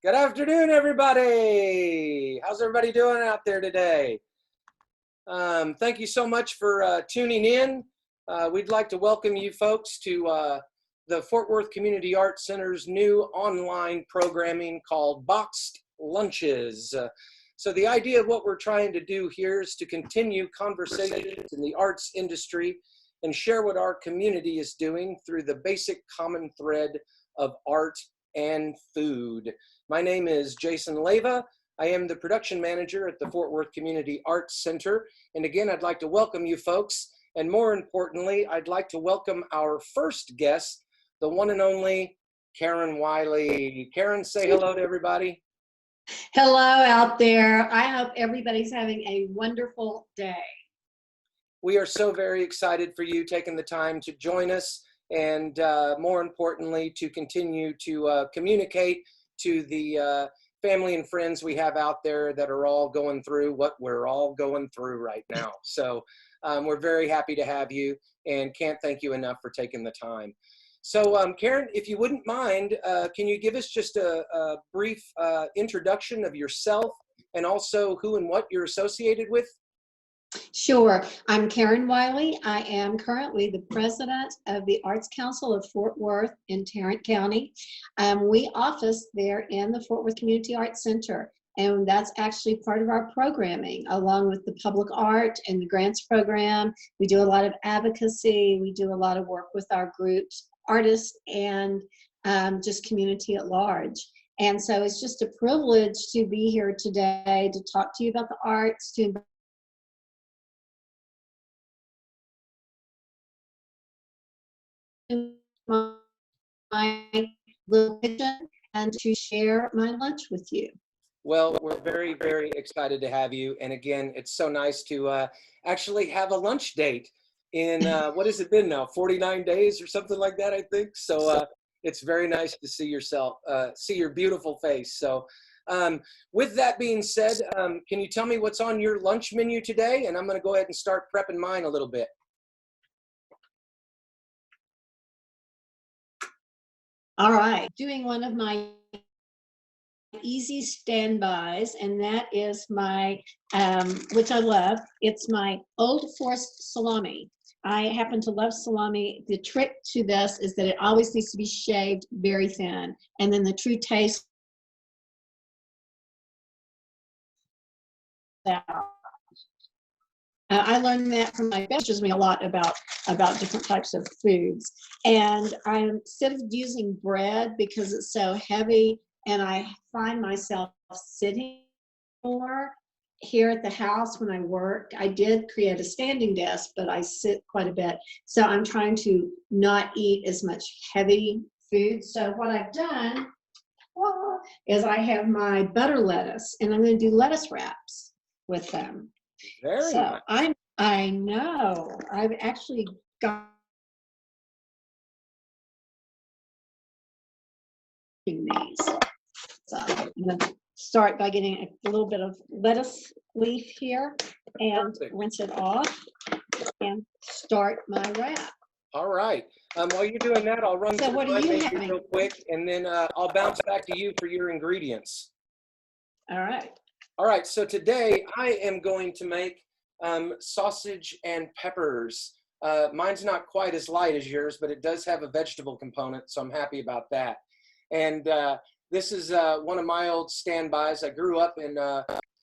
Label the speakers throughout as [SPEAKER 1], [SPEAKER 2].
[SPEAKER 1] Good afternoon, everybody. How's everybody doing out there today? Thank you so much for tuning in. We'd like to welcome you folks to the Fort Worth Community Arts Center's new online programming called Boxed Lunches. So the idea of what we're trying to do here is to continue conversations in the arts industry and share what our community is doing through the basic common thread of art and food. My name is Jason Leyva. I am the production manager at the Fort Worth Community Arts Center. And again, I'd like to welcome you folks. And more importantly, I'd like to welcome our first guest, the one and only Karen Wiley. Karen, say hello to everybody.
[SPEAKER 2] Hello out there. I hope everybody's having a wonderful day.
[SPEAKER 1] We are so very excited for you taking the time to join us, and more importantly, to continue to communicate to the family and friends we have out there that are all going through what we're all going through right now. So we're very happy to have you and can't thank you enough for taking the time. So Karen, if you wouldn't mind, can you give us just a brief introduction of yourself and also who and what you're associated with?
[SPEAKER 2] Sure. I'm Karen Wiley. I am currently the president of the Arts Council of Fort Worth in Tarrant County. We office there in the Fort Worth Community Arts Center, and that's actually part of our programming, along with the public art and the grants program. We do a lot of advocacy. We do a lot of work with our groups, artists, and just community at large. And so it's just a privilege to be here today to talk to you about the arts, to my little kitchen and to share my lunch with you.
[SPEAKER 1] Well, we're very, very excited to have you. And again, it's so nice to actually have a lunch date in, what has it been now, 49 days or something like that, I think. So it's very nice to see yourself, see your beautiful face. So with that being said, can you tell me what's on your lunch menu today? And I'm going to go ahead and start prepping mine a little bit.
[SPEAKER 2] All right, doing one of my easy standbys, and that is my, which I love, it's my Old Forest salami. I happen to love salami. The trick to this is that it always needs to be shaved very thin, and then the true taste I learned that from my best, teaches me a lot about different types of foods. And instead of using bread because it's so heavy and I find myself sitting more here at the house when I work, I did create a standing desk, but I sit quite a bit. So I'm trying to not eat as much heavy food. So what I've done is I have my butter lettuce, and I'm going to do lettuce wraps with them.
[SPEAKER 1] Very
[SPEAKER 2] so
[SPEAKER 1] nice.
[SPEAKER 2] I know I've actually got these. So I'm going to start by getting a little bit of lettuce leaf here and rinse it off and start my wrap.
[SPEAKER 1] All right. While you're doing that, I'll run through my menu real quick, and then I'll bounce back to you for your ingredients.
[SPEAKER 2] All right.
[SPEAKER 1] All right. So today I am going to make sausage and peppers. Mine's not quite as light as yours, but it does have a vegetable component, so I'm happy about that. And this is one of my old standbys. I grew up in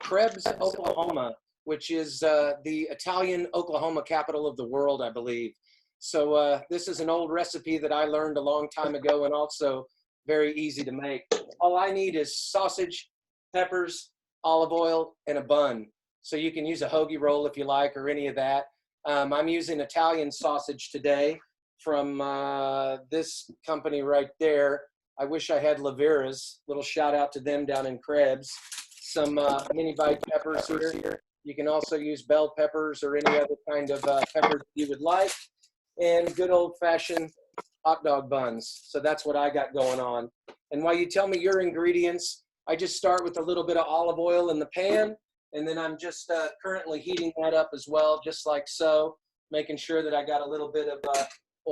[SPEAKER 1] Krebs, Oklahoma, which is the Italian Oklahoma capital of the world, I believe. So this is an old recipe that I learned a long time ago and also very easy to make. All I need is sausage, peppers, olive oil, and a bun. So you can use a hoagie roll if you like, or any of that. I'm using Italian sausage today from this company right there. I wish I had Lavera's. Little shout out to them down in Krebs. Some mini bite peppers here. You can also use bell peppers or any other kind of peppers you would like. And good old fashioned hot dog buns. So that's what I got going on. And while you tell me your ingredients, I just start with a little bit of olive oil in the pan. And then I'm just currently heating that up as well, just like so, making sure that I got a little bit of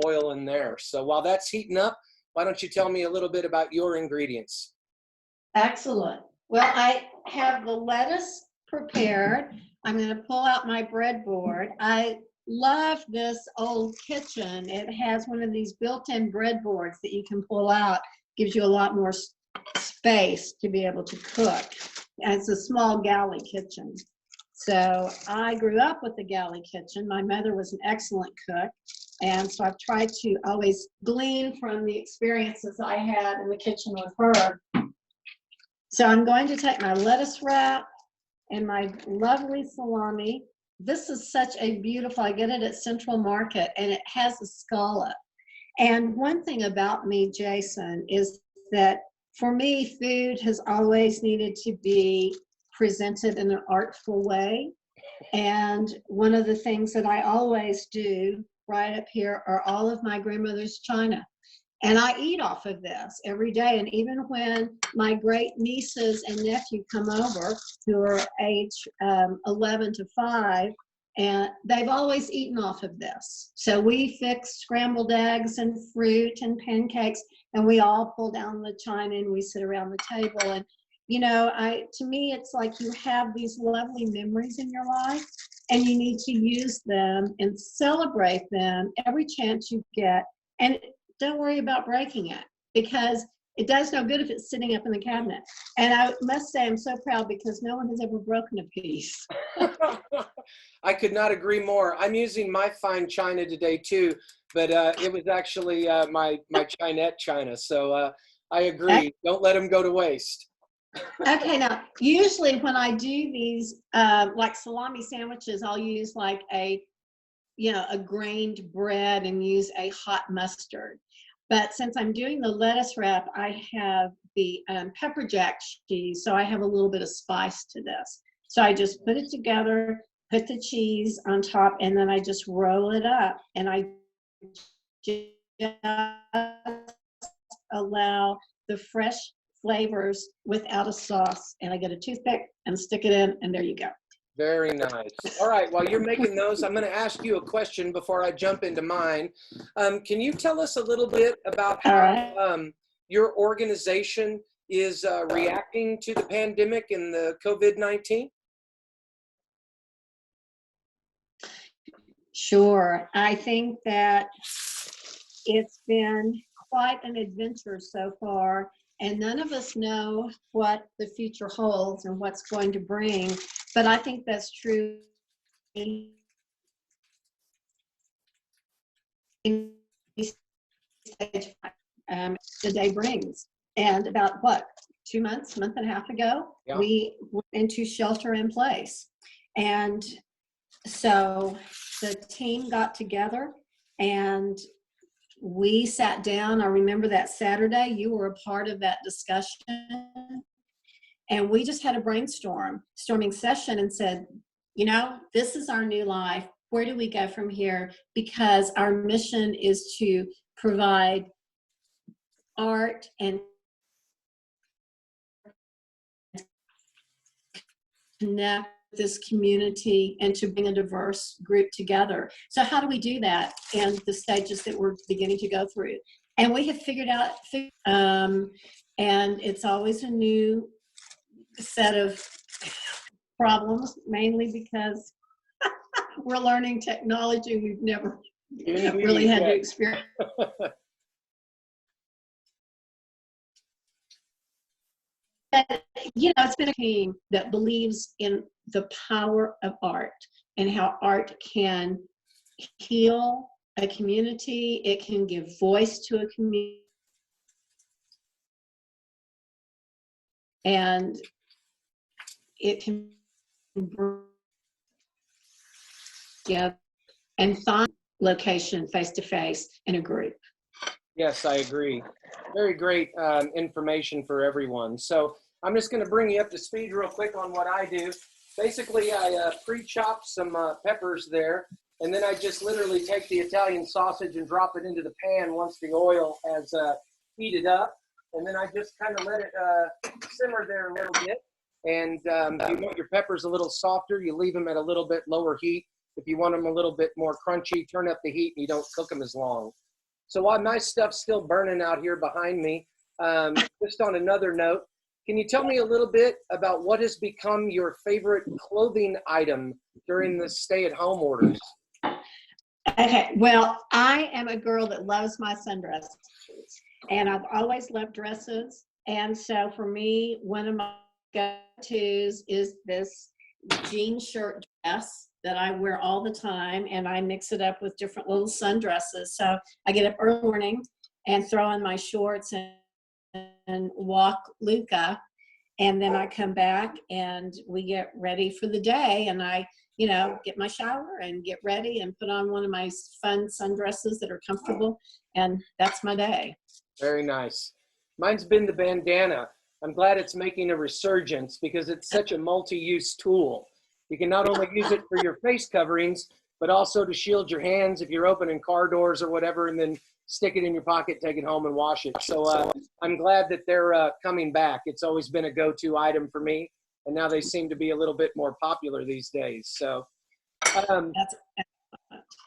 [SPEAKER 1] oil in there. So while that's heating up, why don't you tell me a little bit about your ingredients?
[SPEAKER 2] Excellent. Well, I have the lettuce prepared. I'm going to pull out my breadboard. I love this old kitchen. It has one of these built-in breadboards that you can pull out. Gives you a lot more space to be able to cook. And it's a small galley kitchen. So I grew up with the galley kitchen. My mother was an excellent cook. And so I've tried to always glean from the experiences I had in the kitchen with her. So I'm going to take my lettuce wrap and my lovely salami. This is such a beautiful, I get it at Central Market, and it has a scallop. And one thing about me, Jason, is that for me, food has always needed to be presented in an artful way. And one of the things that I always do right up here are all of my grandmother's china. And I eat off of this every day. And even when my great nieces and nephew come over, who are age 11 to 5, and they've always eaten off of this. So we fix scrambled eggs and fruit and pancakes, and we all pull down the china and we sit around the table. And, you know, to me, it's like you have these lovely memories in your life, and you need to use them and celebrate them every chance you get. And don't worry about breaking it, because it does no good if it's sitting up in the cabinet. And I must say, I'm so proud because no one has ever broken a piece.
[SPEAKER 1] I could not agree more. I'm using my fine china today too, but it was actually my Chinette china. So I agree. Don't let them go to waste.
[SPEAKER 2] Okay, now usually when I do these like salami sandwiches, I'll use like a grained bread and use a hot mustard. But since I'm doing the lettuce wrap, I have the pepper jack cheese, so I have a little bit of spice to this. So I just put it together, put the cheese on top, and then I just roll it up, and I just allow the fresh flavors without a sauce. And I get a toothpick and stick it in, and there you go.
[SPEAKER 1] Very nice. All right, while you're making those, I'm going to ask you a question before I jump into mine. Can you tell us a little bit about how your organization is reacting to the pandemic and the COVID-19?
[SPEAKER 2] Sure. I think that it's been quite an adventure so far, and none of us know what the future holds and what's going to bring. But I think that's true in stage the day brings. And about what, 2 months, month and a half ago, we went into shelter in place. And so the team got together and we sat down. I remember that Saturday, you were a part of that discussion. And we just had a brainstorming session and said, you know, this is our new life. Where do we go from here? Because our mission is to provide art and connect this community and to bring a diverse group together. So how do we do that in the stages that we're beginning to go through? And we have figured out, and it's always a new set of problems, mainly because we're learning technology we've never really had to experience. But, you know, it's been a team that believes in the power of art and how art can heal a community. It can give voice to a community. And it can bring together and find location face-to-face in a group.
[SPEAKER 1] Yes, I agree. Very great information for everyone. So I'm just going to bring you up to speed real quick on what I do. Basically, I pre-chop some peppers there, and then I just literally take the Italian sausage and drop it into the pan once the oil has heated up. And then I just kind of let it simmer there a little bit. And if you want your peppers a little softer, you leave them at a little bit lower heat. If you want them a little bit more crunchy, turn up the heat and you don't cook them as long. So while my stuff's still burning out here behind me, just on another note, can you tell me a little bit about what has become your favorite clothing item during the stay-at-home orders?
[SPEAKER 2] Okay, well, I am a girl that loves my sundresses, and I've always loved dresses. And so for me, one of my go-tos is this jean shirt dress that I wear all the time, and I mix it up with different little sundresses. So I get up early morning and throw on my shorts and walk Luca, and then I come back and we get ready for the day, and I get my shower and get ready and put on one of my fun sundresses that are comfortable, and that's my day.
[SPEAKER 1] Very nice. Mine's been the bandana. I'm glad it's making a resurgence because it's such a multi-use tool. You can not only use it for your face coverings, but also to shield your hands if you're opening car doors or whatever, and then stick it in your pocket, take it home and wash it. So I'm glad that they're coming back. It's always been a go-to item for me, and now they seem to be a little bit more popular these days. So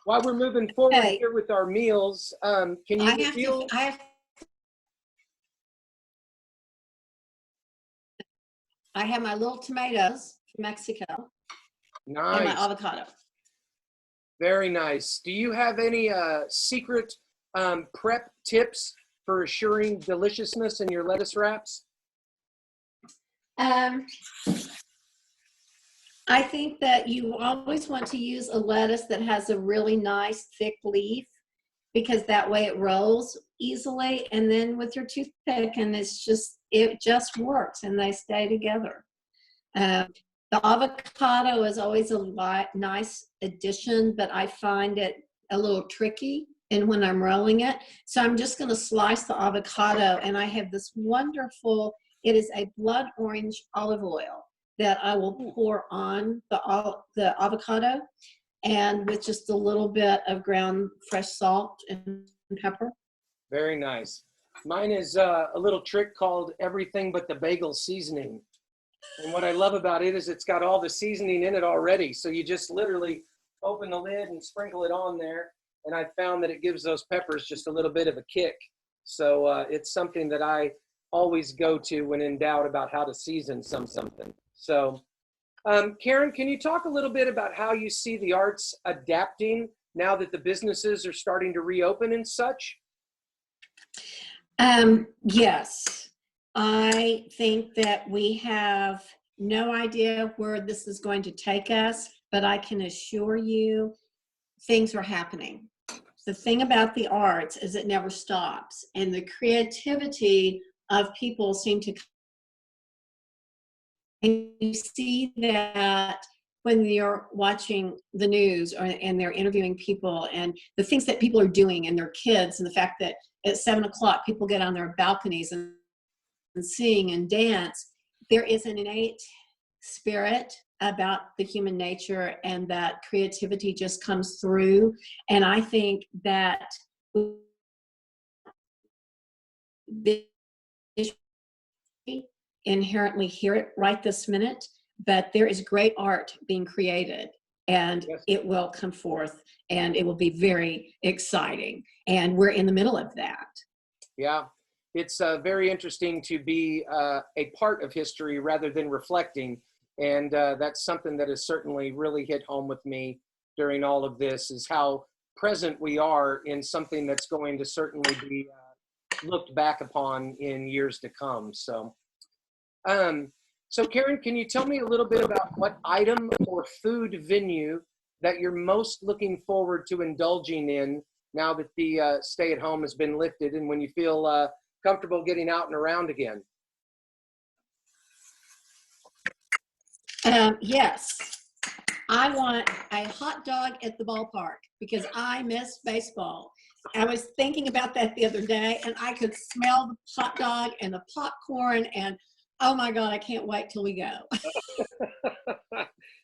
[SPEAKER 1] while we're moving forward here with our meals, can you reveal?
[SPEAKER 2] I have my little tomatoes from Mexico.
[SPEAKER 1] Nice.
[SPEAKER 2] And my avocado.
[SPEAKER 1] Very nice. Do you have any secret prep tips for assuring deliciousness in your lettuce wraps?
[SPEAKER 2] I think that you always want to use a lettuce that has a really nice thick leaf, because that way it rolls easily. And then with your toothpick, and it just works, and they stay together. The avocado is always a nice addition, but I find it a little tricky and when I'm rolling it. So I'm just going to slice the avocado, and I have this wonderful, it is a blood orange olive oil that I will pour on the avocado, and with just a little bit of ground fresh salt and pepper.
[SPEAKER 1] Very nice. Mine is a little trick called everything but the bagel seasoning. And what I love about it is it's got all the seasoning in it already. So you just literally open the lid and sprinkle it on there. And I found that it gives those peppers just a little bit of a kick. So it's something that I always go to when in doubt about how to season something. So Karen, can you talk a little bit about how you see the arts adapting now that the businesses are starting to reopen and such?
[SPEAKER 2] Yes, I think that we have no idea where this is going to take us, but I can assure you things are happening. The thing about the arts is it never stops, and the creativity of people seem to, and you see that when you're watching the news and they're interviewing people and the things that people are doing and their kids, and the fact that at 7 o'clock people get on their balconies and sing and dance. There is an innate spirit about the human nature, and that creativity just comes through. And I think that inherently hear it right this minute, but there is great art being created, and yes, it will come forth, and it will be very exciting, and we're in the middle of that.
[SPEAKER 1] Yeah, it's very interesting to be a part of history rather than reflecting, and that's something that has certainly really hit home with me during all of this, is how present we are in something that's going to certainly be looked back upon in years to come. So Karen, can you tell me a little bit about what item or food venue that you're most looking forward to indulging in now that the stay-at-home has been lifted, and when you feel comfortable getting out and around again?
[SPEAKER 2] Yes, I want a hot dog at the ballpark because I miss baseball. I was thinking about that the other day, and I could smell the hot dog and the popcorn, and oh my God, I can't wait till we go.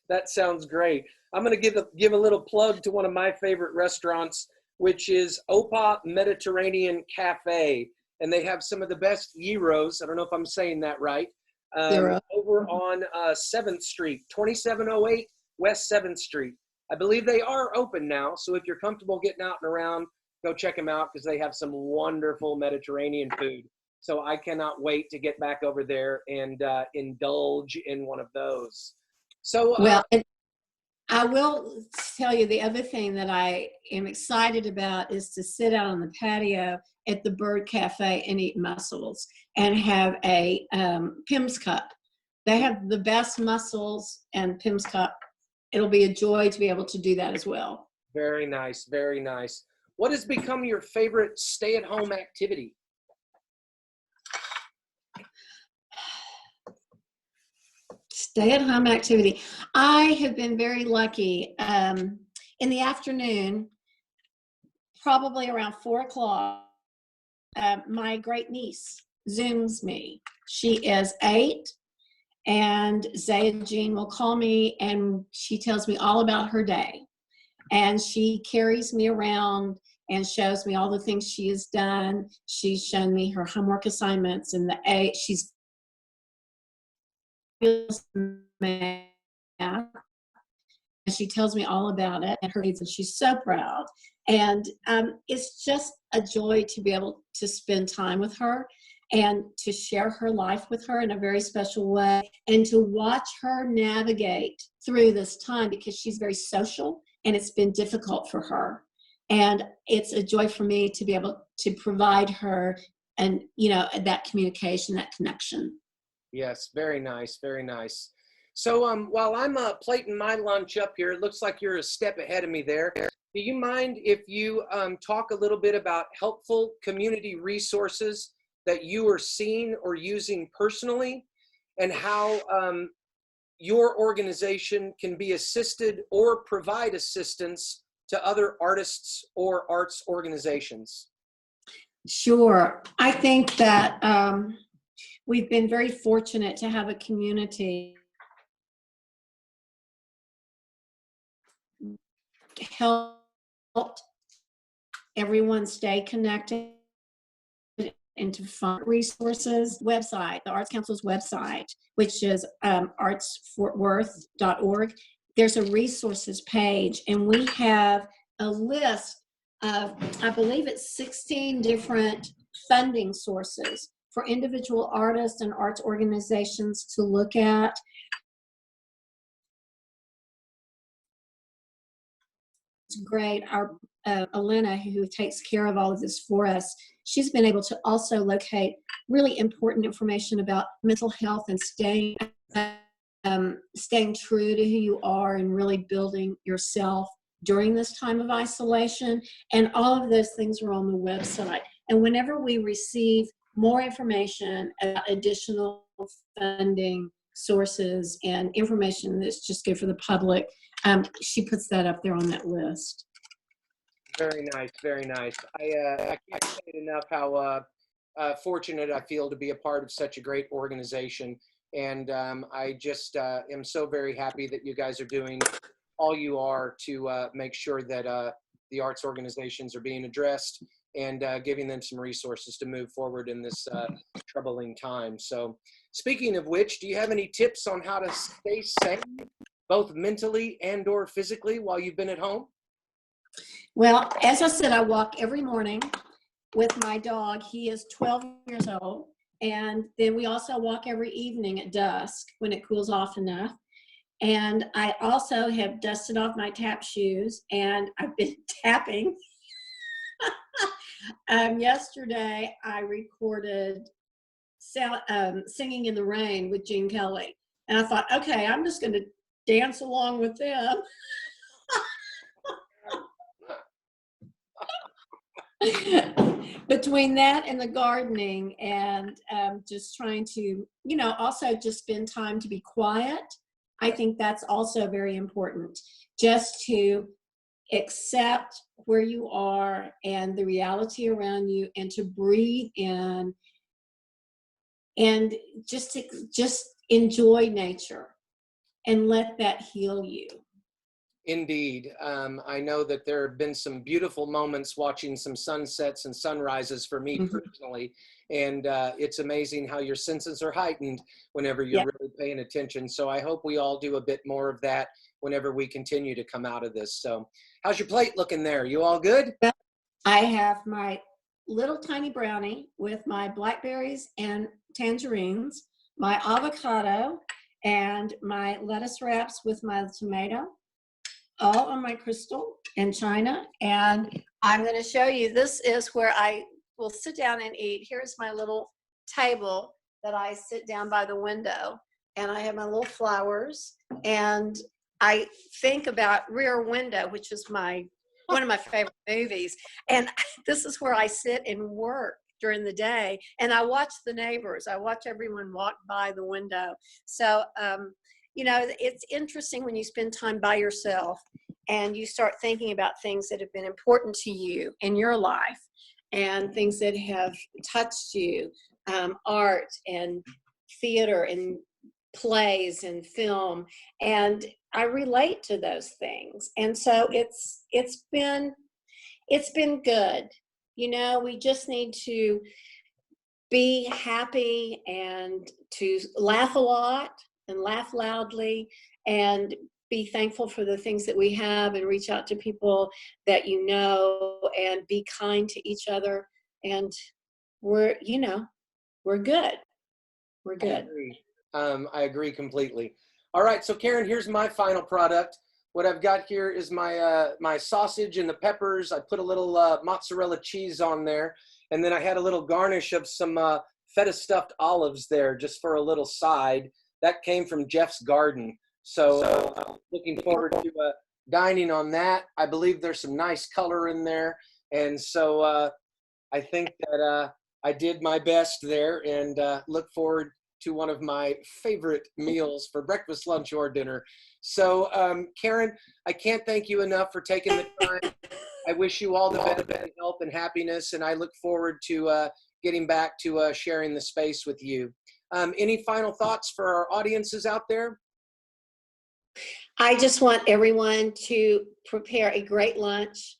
[SPEAKER 1] That sounds great. I'm going to give a little plug to one of my favorite restaurants, which is Opa Mediterranean Cafe. And they have some of the best gyros. I don't know if I'm saying that right. Over on 7th Street, 2708 West 7th Street. I believe they are open now. So if you're comfortable getting out and around, go check them out because they have some wonderful Mediterranean food. So I cannot wait to get back over there and indulge in one of those. So
[SPEAKER 2] Well, I will tell you the other thing that I am excited about is to sit out on the patio at the Bird Cafe and eat mussels and have a Pim's cup. They have the best mussels and Pim's cup. It'll be a joy to be able to do that as well.
[SPEAKER 1] very nice, very nice. What has become your favorite stay-at-home activity?
[SPEAKER 2] Stay-at-home activity. I have been very lucky. In the afternoon, probably around 4 o'clock, my great niece Zooms me. She is 8, and Zaya Jean will call me, and she tells me all about her day. And she carries me around and shows me all the things she has done. She's shown me her homework assignments and she's math, and she tells me all about it and her needs, and she's so proud. And it's just a joy to be able to spend time with her and to share her life with her in a very special way, and to watch her navigate through this time, because she's very social and it's been difficult for her. And it's a joy for me to be able to provide her and, that communication, that connection.
[SPEAKER 1] Yes, very nice, very nice. So while I'm plating my lunch up here, it looks like you're a step ahead of me there. Do you mind if you talk a little bit about helpful community resources that you are seeing or using personally, and how your organization can be assisted or provide assistance to other artists or arts organizations?
[SPEAKER 2] Sure. I think that we've been very fortunate to have a community helped everyone stay connected and to fund resources. Website, the Arts Council's website, which is artsfortworth.org. There's a resources page, and we have a list of, I believe it's 16 different funding sources for individual artists and arts organizations to look at. It's great. Our Elena, who takes care of all of this for us, she's been able to also locate really important information about mental health and staying true to who you are and really building yourself during this time of isolation. And all of those things are on the website. And whenever we receive more information about additional funding sources and information that's just good for the public, she puts that up there on that list.
[SPEAKER 1] Very nice, very nice. I can't say it enough how fortunate I feel to be a part of such a great organization. And I just am so very happy that you guys are doing all you are to make sure that the arts organizations are being addressed and giving them some resources to move forward in this troubling time. So speaking of which, do you have any tips on how to stay sane, both mentally and or physically, while you've been at home?
[SPEAKER 2] Well, as I said, I walk every morning with my dog. He is 12 years old. And then we also walk every evening at dusk when it cools off enough. And I also have dusted off my tap shoes, and I've been tapping. Yesterday, I recorded Singing in the Rain with Gene Kelly. And I thought, okay, I'm just going to dance along with them. Between that and the gardening and just trying to, also just spend time to be quiet, I think that's also very important. Just to accept where you are and the reality around you, and to breathe in and just enjoy nature and let that heal you.
[SPEAKER 1] Indeed. I know that there have been some beautiful moments watching some sunsets and sunrises for me personally. And it's amazing how your senses are heightened whenever you're really paying attention. So I hope we all do a bit more of that whenever we continue to come out of this. So how's your plate looking there? You all good?
[SPEAKER 2] I have my little tiny brownie with my blackberries and tangerines, my avocado, and my lettuce wraps with my tomato, all on my crystal and china. And I'm going to show you, this is where I will sit down and eat. Here's my little table that I sit down by the window, and I have my little flowers, and I think about Rear Window, which is one of my favorite movies, and this is where I sit and work during the day, and I watch the neighbors. I watch everyone walk by the window. So you know, it's interesting when you spend time by yourself and you start thinking about things that have been important to you in your life and things that have touched you, art and theater and plays and film, and I relate to those things. And so it's been good. You know, we just need to be happy and to laugh a lot and laugh loudly and be thankful for the things that we have and reach out to people that you know and be kind to each other. And we're, you know, we're good. We're good.
[SPEAKER 1] I agree completely. All right, so Karen, here's my final product. What I've got here is my sausage and the peppers. I put a little mozzarella cheese on there, and then I had a little garnish of some feta stuffed olives there just for a little side. That came from Jeff's garden. So looking forward to dining on that. I believe there's some nice color in there, and so I think that I did my best there, and look forward to one of my favorite meals for breakfast, lunch, or dinner. So Karen, I can't thank you enough for taking the time. I wish you all the best of health and happiness, and I look forward to getting back to sharing the space with you. Any final thoughts for our audiences out there?
[SPEAKER 2] I just want everyone to prepare a great lunch,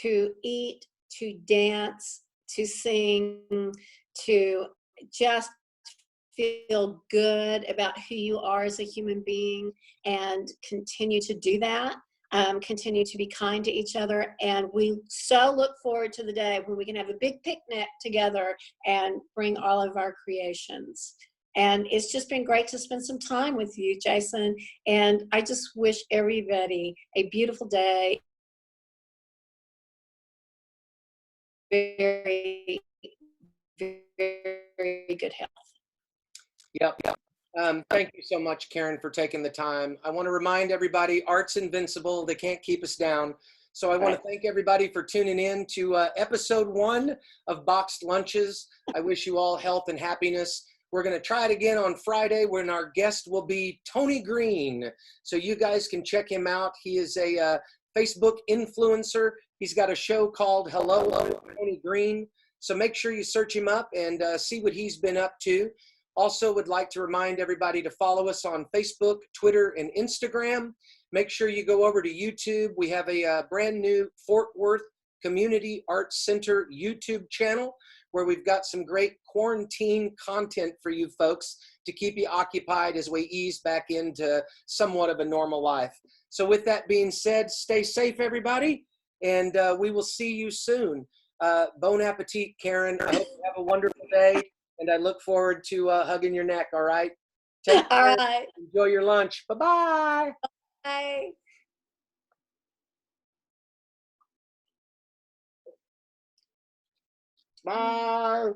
[SPEAKER 2] to eat, to dance, to sing, to just feel good about who you are as a human being, and continue to do that. Continue to be kind to each other, and we so look forward to the day when we can have a big picnic together and bring all of our creations. And it's just been great to spend some time with you, Jason, and I just wish everybody a beautiful day. Very, very good health.
[SPEAKER 1] Yep. Thank you so much, Karen, for taking the time. I want to remind everybody, art's invincible. They can't keep us down. So I want to thank everybody for tuning in to episode 1 of Boxed Lunches. I wish you all health and happiness. We're going to try it again on Friday when our guest will be Tony Green. So you guys can check him out. He is a Facebook influencer. He's got a show called Hello, Tony Green. So make sure you search him up and see what he's been up to. Also would like to remind everybody to follow us on Facebook, Twitter, and Instagram. Make sure you go over to YouTube. We have a brand new Fort Worth Community Arts Center YouTube channel where we've got some great quarantine content for you folks to keep you occupied as we ease back into somewhat of a normal life. So with that being said, stay safe, everybody, and we will see you soon. Bon appetit, Karen. I hope you have a wonderful day, and I look forward to hugging your neck, all right? Take care.
[SPEAKER 2] All right.
[SPEAKER 1] Enjoy your lunch. Bye-bye.
[SPEAKER 2] Bye.
[SPEAKER 1] Bye.